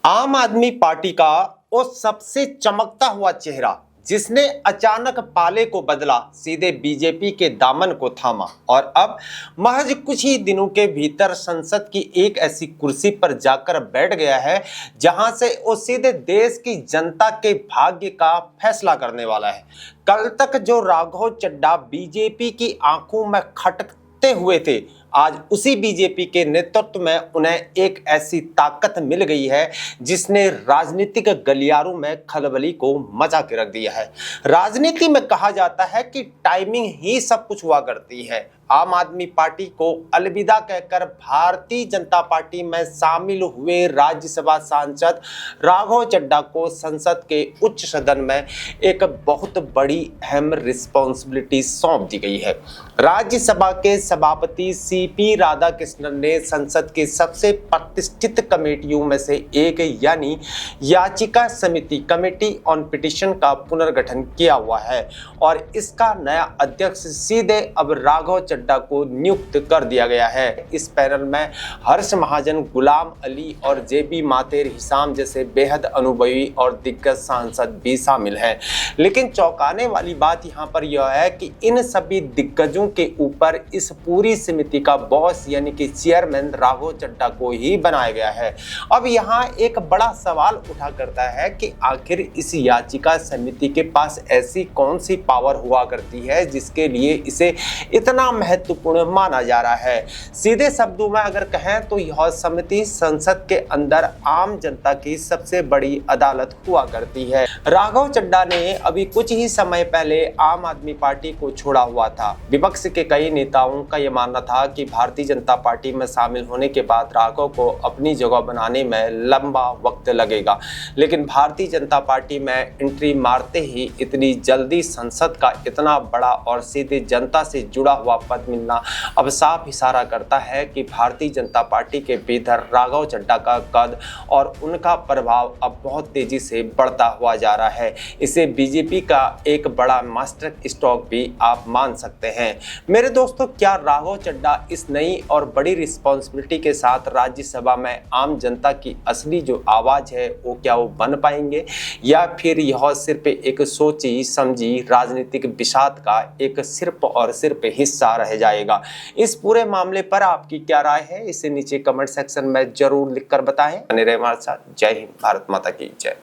आम आदमी पार्टी का वो सबसे चमकता हुआ चेहरा जिसने अचानक पाले को बदला, सीधे बीजेपी के दामन को थामा और अब महज कुछ ही दिनों के भीतर संसद की एक ऐसी कुर्सी पर जाकर बैठ गया है जहां से वो सीधे देश की जनता के भाग्य का फैसला करने वाला है। कल तक जो राघव चड्ढा बीजेपी की आंखों में खटकते हुए थे, आज उसी बीजेपी के नेतृत्व में उन्हें एक ऐसी ताकत मिल गई है जिसने राजनीतिक गलियारों में खलबली को मचा के रख दिया है। राजनीति में कहा जाता है कि टाइमिंग ही सब कुछ हुआ करती है। आम आदमी पार्टी को अलविदा कहकर भारतीय जनता पार्टी में शामिल हुए राज्यसभा सांसद राघव चड्ढा को संसद के उच्च सदन में एक बहुत बड़ी अहम रिस्पॉन्सिबिलिटी सौंप दी गई है। राज्यसभा के सभापति सीपी राधाकृष्णन ने संसद की सबसे प्रतिष्ठित कमेटियों में से एक यानी याचिका समिति कमेटी ऑन पिटीशन का पुनर्गठन किया हुआ है और इसका नया अध्यक्ष सीधे अब राघव चड्ढा को नियुक्त कर दिया गया है। इस पैनल में हर्ष महाजन, गुलाम अली और जेबी मातेर हिसाम जैसे बेहद अनुभवी और दिग्गज सांसद भी शामिल हैं। लेकिन चौंकाने वाली बात यहाँ पर यह है कि इन सभी दिग्गजों के ऊपर इस पूरी समिति का बॉस यानी कि चेयरमैन राघव चड्ढा को ही बनाया गया है। अब यहाँ एक बड़ा सवाल उठा करता है कि आखिर इस याचिका समिति के पास ऐसी कौन सी पावर हुआ करती है जिसके लिए इसे इतना महत्वपूर्ण माना जा रहा है। सीधे शब्दों में अगर कहें तो यह समिति संसद के अंदर आम जनता की सबसे बड़ी अदालत हुआ करती है। राघव चड्ढा ने अभी कुछ ही समय पहले आम आदमी पार्टी को छोड़ा हुआ था। विपक्ष के कई नेताओं का यह मानना था कि भारतीय जनता पार्टी में शामिल होने के बाद राघव को अपनी जगह बनाने में लंबा वक्त लगेगा, लेकिन भारतीय जनता पार्टी में एंट्री मारते ही इतनी जल्दी संसद का इतना बड़ा और सीधे जनता से जुड़ा हुआ पद मिलना अब साफ इशारा करता है कि भारतीय जनता पार्टी के भीतर राघव चड्ढा का कद और उनका प्रभाव अब बहुत तेजी से बढ़ता हुआ जा रहा है। इसे बीजेपी का एक बड़ा मास्टर स्ट्रोक भी आप मान सकते हैं। मेरे दोस्तों, क्या राघव चड्ढा इस नई और बड़ी रिस्पॉन्सिबिलिटी के साथ राज्यसभा में आम जनता की असली जो आवाज है वो क्या वो बन पाएंगे, या फिर यह सिर्फ एक सोची समझी राजनीतिक विषाद का एक सिर्फ और सिर्फ हिस्सा रह जाएगा? इस पूरे मामले पर आपकी क्या राय है, इसे नीचे कमेंट सेक्शन में जरूर लिखकर बताएं। बने रहे हमारे साथ। जय हिंद, भारत माता की जय।